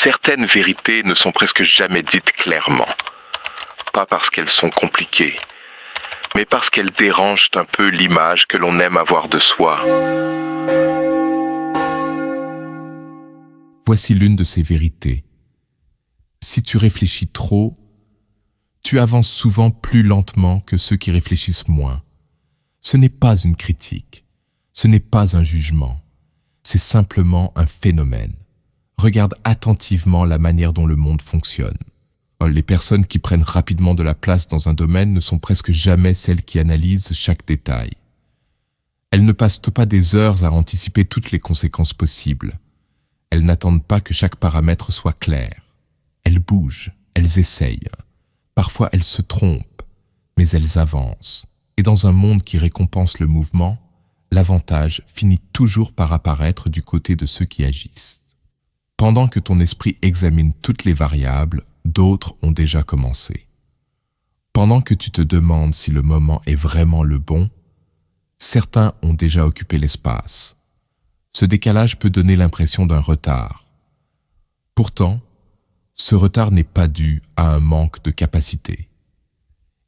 Certaines vérités ne sont presque jamais dites clairement. Pas parce qu'elles sont compliquées, mais parce qu'elles dérangent un peu l'image que l'on aime avoir de soi. Voici l'une de ces vérités. Si tu réfléchis trop, tu avances souvent plus lentement que ceux qui réfléchissent moins. Ce n'est pas une critique, ce n'est pas un jugement, c'est simplement un phénomène. Regarde attentivement la manière dont le monde fonctionne. Les personnes qui prennent rapidement de la place dans un domaine ne sont presque jamais celles qui analysent chaque détail. Elles ne passent pas des heures à anticiper toutes les conséquences possibles. Elles n'attendent pas que chaque paramètre soit clair. Elles bougent, elles essayent. Parfois elles se trompent, mais elles avancent. Et dans un monde qui récompense le mouvement, l'avantage finit toujours par apparaître du côté de ceux qui agissent. Pendant que ton esprit examine toutes les variables, d'autres ont déjà commencé. Pendant que tu te demandes si le moment est vraiment le bon, certains ont déjà occupé l'espace. Ce décalage peut donner l'impression d'un retard. Pourtant, ce retard n'est pas dû à un manque de capacité.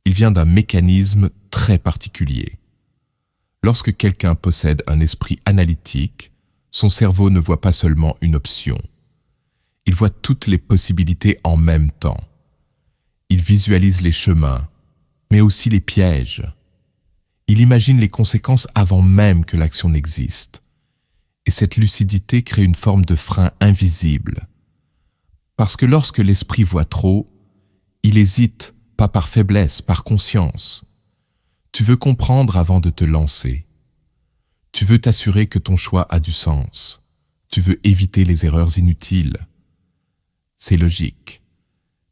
Il vient d'un mécanisme très particulier. Lorsque quelqu'un possède un esprit analytique, son cerveau ne voit pas seulement une option. Il voit toutes les possibilités en même temps. Il visualise les chemins, mais aussi les pièges. Il imagine les conséquences avant même que l'action n'existe. Et cette lucidité crée une forme de frein invisible. Parce que lorsque l'esprit voit trop, il hésite, pas par faiblesse, par conscience. Tu veux comprendre avant de te lancer. Tu veux t'assurer que ton choix a du sens. Tu veux éviter les erreurs inutiles. C'est logique.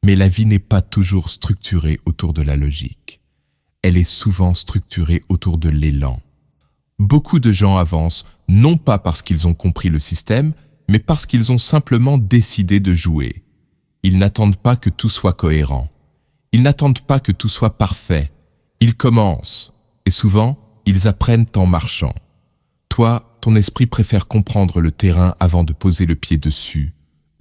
Mais la vie n'est pas toujours structurée autour de la logique. Elle est souvent structurée autour de l'élan. Beaucoup de gens avancent non pas parce qu'ils ont compris le système, mais parce qu'ils ont simplement décidé de jouer. Ils n'attendent pas que tout soit cohérent. Ils n'attendent pas que tout soit parfait. Ils commencent, et souvent, ils apprennent en marchant. Toi, ton esprit préfère comprendre le terrain avant de poser le pied dessus.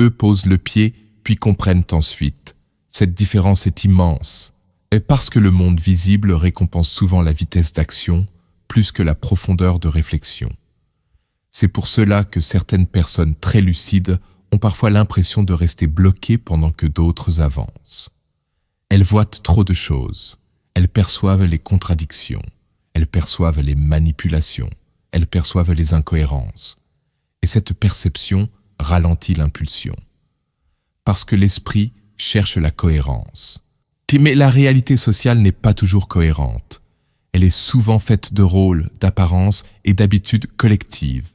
Eux posent le pied, puis comprennent ensuite. Cette différence est immense. Et parce que le monde visible récompense souvent la vitesse d'action, plus que la profondeur de réflexion. C'est pour cela que certaines personnes très lucides ont parfois l'impression de rester bloquées pendant que d'autres avancent. Elles voient trop de choses. Elles perçoivent les contradictions. Elles perçoivent les manipulations. Elles perçoivent les incohérences. Et cette perception ralentit l'impulsion. Parce que l'esprit cherche la cohérence. Mais la réalité sociale n'est pas toujours cohérente. Elle est souvent faite de rôles, d'apparences et d'habitudes collectives.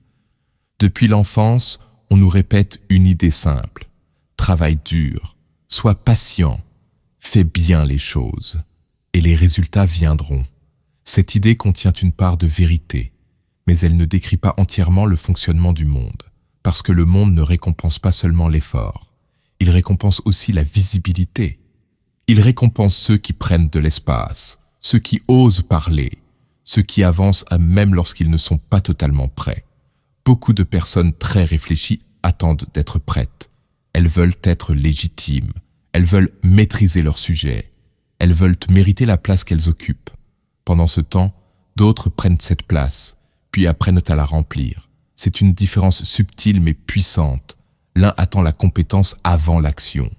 Depuis l'enfance, on nous répète une idée simple. Travaille dur, sois patient, fais bien les choses, et les résultats viendront. Cette idée contient une part de vérité, mais elle ne décrit pas entièrement le fonctionnement du monde, parce que le monde ne récompense pas seulement l'effort, il récompense aussi la visibilité. Il récompense ceux qui prennent de l'espace, ceux qui osent parler, ceux qui avancent même lorsqu'ils ne sont pas totalement prêts. Beaucoup de personnes très réfléchies attendent d'être prêtes. Elles veulent être légitimes, elles veulent maîtriser leur sujet, elles veulent mériter la place qu'elles occupent. Pendant ce temps, d'autres prennent cette place, puis apprennent à la remplir. C'est une différence subtile mais puissante. L'un attend la compétence avant l'action.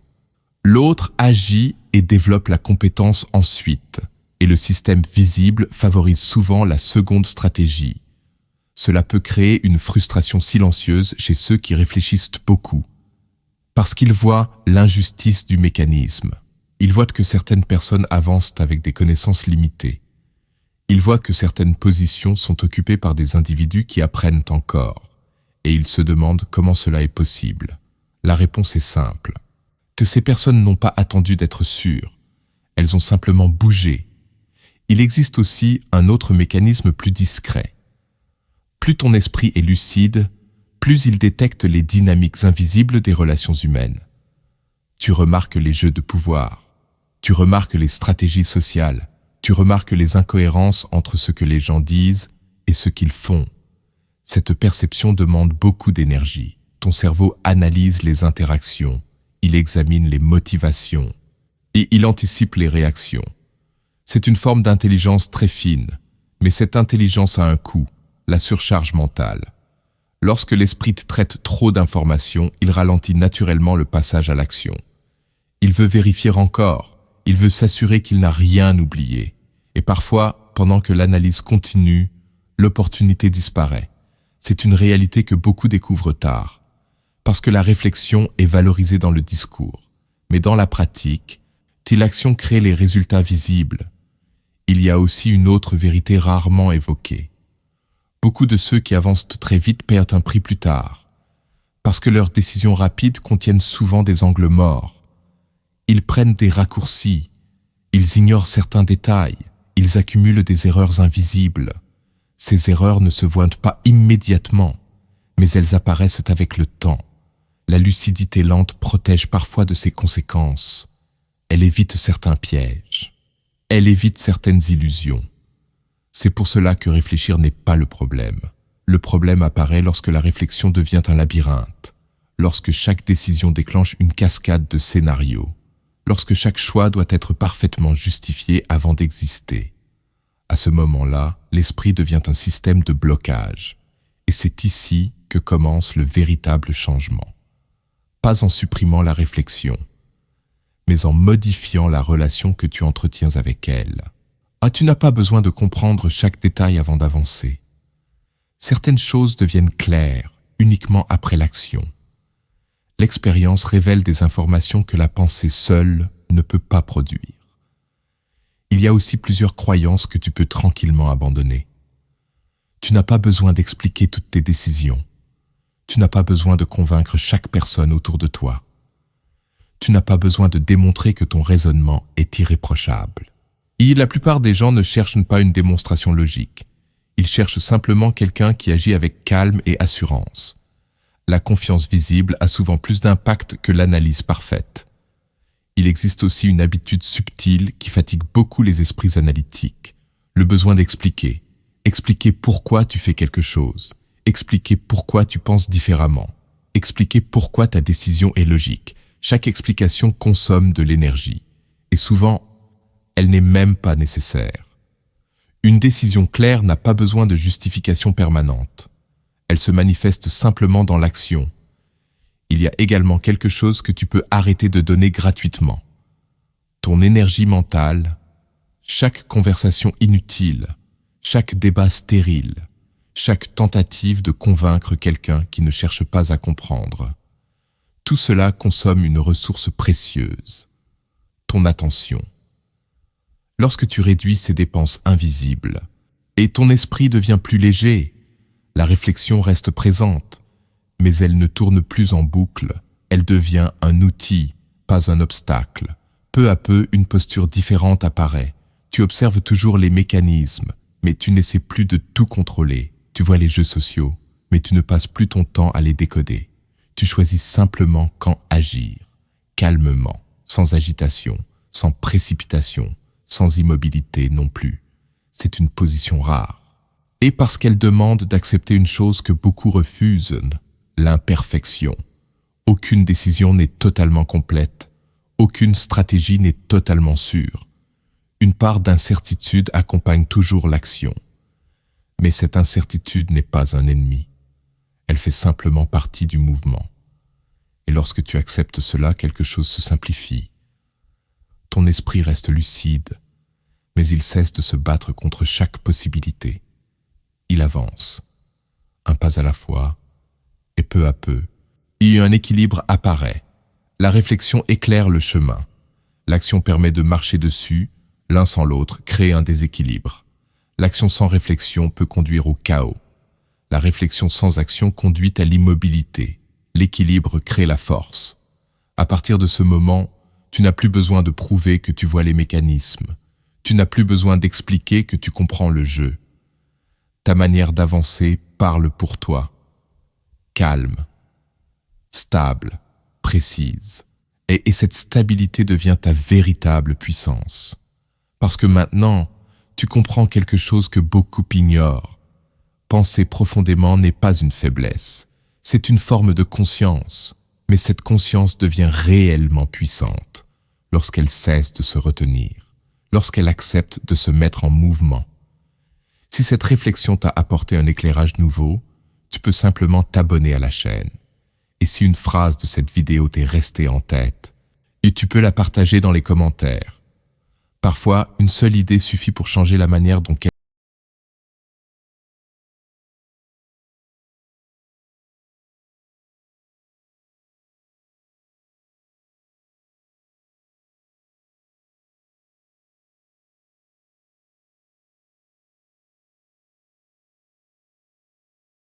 L'autre agit et développe la compétence ensuite. Et le système visible favorise souvent la seconde stratégie. Cela peut créer une frustration silencieuse chez ceux qui réfléchissent beaucoup. Parce qu'ils voient l'injustice du mécanisme. Ils voient que certaines personnes avancent avec des connaissances limitées. Ils voient que certaines positions sont occupées par des individus qui apprennent encore. Et ils se demandent comment cela est possible. La réponse est simple. Que ces personnes n'ont pas attendu d'être sûres. Elles ont simplement bougé. Il existe aussi un autre mécanisme plus discret. Plus ton esprit est lucide, plus il détecte les dynamiques invisibles des relations humaines. Tu remarques les jeux de pouvoir, tu remarques les stratégies sociales, tu remarques les incohérences entre ce que les gens disent et ce qu'ils font. Cette perception demande beaucoup d'énergie, Ton cerveau analyse les interactions, il examine les motivations et il anticipe les réactions. C'est une forme d'intelligence très fine, mais cette intelligence a un coût, la surcharge mentale. Lorsque l'esprit traite trop d'informations, il ralentit naturellement le passage à l'action. Il veut vérifier encore, il veut s'assurer qu'il n'a rien oublié. Et parfois, pendant que l'analyse continue, l'opportunité disparaît. C'est une réalité que beaucoup découvrent tard. Parce que la réflexion est valorisée dans le discours. Mais dans la pratique, si l'action crée les résultats visibles, il y a aussi une autre vérité rarement évoquée. Beaucoup de ceux qui avancent très vite perdent un prix plus tard, parce que leurs décisions rapides contiennent souvent des angles morts. Ils prennent des raccourcis, ils ignorent certains détails, ils accumulent des erreurs invisibles. Ces erreurs ne se voient pas immédiatement, mais elles apparaissent avec le temps. La lucidité lente protège parfois de ces conséquences. Elle évite certains pièges. Elle évite certaines illusions. C'est pour cela que réfléchir n'est pas le problème. Le problème apparaît lorsque la réflexion devient un labyrinthe, lorsque chaque décision déclenche une cascade de scénarios, lorsque chaque choix doit être parfaitement justifié avant d'exister. À ce moment-là, l'esprit devient un système de blocage, et c'est ici que commence le véritable changement. Pas en supprimant la réflexion, mais en modifiant la relation que tu entretiens avec elle. Tu n'as pas besoin de comprendre chaque détail avant d'avancer. Certaines choses deviennent claires uniquement après l'action. L'expérience révèle des informations que la pensée seule ne peut pas produire. Il y a aussi plusieurs croyances que tu peux tranquillement abandonner. Tu n'as pas besoin d'expliquer toutes tes décisions. Tu n'as pas besoin de convaincre chaque personne autour de toi. Tu n'as pas besoin de démontrer que ton raisonnement est irréprochable. Et la plupart des gens ne cherchent pas une démonstration logique. Ils cherchent simplement quelqu'un qui agit avec calme et assurance. La confiance visible a souvent plus d'impact que l'analyse parfaite. Il existe aussi une habitude subtile qui fatigue beaucoup les esprits analytiques. Le besoin d'expliquer. Expliquer pourquoi tu fais quelque chose. Expliquer pourquoi tu penses différemment. Expliquer pourquoi ta décision est logique. Chaque explication consomme de l'énergie. Et souvent, elle n'est même pas nécessaire. Une décision claire n'a pas besoin de justification permanente. Elle se manifeste simplement dans l'action. Il y a également quelque chose que tu peux arrêter de donner gratuitement. Ton énergie mentale, chaque conversation inutile, chaque débat stérile, chaque tentative de convaincre quelqu'un qui ne cherche pas à comprendre. Tout cela consomme une ressource précieuse, ton attention. Lorsque tu réduis ces dépenses invisibles, et ton esprit devient plus léger, la réflexion reste présente, mais elle ne tourne plus en boucle, elle devient un outil, pas un obstacle. Peu à peu, une posture différente apparaît. Tu observes toujours les mécanismes, mais tu n'essaies plus de tout contrôler. Tu vois les jeux sociaux, mais tu ne passes plus ton temps à les décoder. Tu choisis simplement quand agir, calmement, sans agitation, sans précipitation, sans immobilité non plus. C'est une position rare. Et parce qu'elle demande d'accepter une chose que beaucoup refusent, l'imperfection. Aucune décision n'est totalement complète. Aucune stratégie n'est totalement sûre. Une part d'incertitude accompagne toujours l'action. Mais cette incertitude n'est pas un ennemi. Elle fait simplement partie du mouvement. Et lorsque tu acceptes cela, quelque chose se simplifie. Ton esprit reste lucide, mais il cesse de se battre contre chaque possibilité. Il avance, un pas à la fois, et peu à peu, un équilibre apparaît. La réflexion éclaire le chemin. L'action permet de marcher dessus, l'un sans l'autre crée un déséquilibre. L'action sans réflexion peut conduire au chaos. La réflexion sans action conduit à l'immobilité. L'équilibre crée la force. À partir de ce moment, tu n'as plus besoin de prouver que tu vois les mécanismes. Tu n'as plus besoin d'expliquer que tu comprends le jeu. Ta manière d'avancer parle pour toi. Calme, stable, précise. Et cette stabilité devient ta véritable puissance. Parce que maintenant, tu comprends quelque chose que beaucoup ignorent. Penser profondément n'est pas une faiblesse. C'est une forme de conscience, mais cette conscience devient réellement puissante lorsqu'elle cesse de se retenir, lorsqu'elle accepte de se mettre en mouvement. Si cette réflexion t'a apporté un éclairage nouveau, tu peux simplement t'abonner à la chaîne. Et si une phrase de cette vidéo t'est restée en tête, et tu peux la partager dans les commentaires. Parfois, une seule idée suffit pour changer la manière dont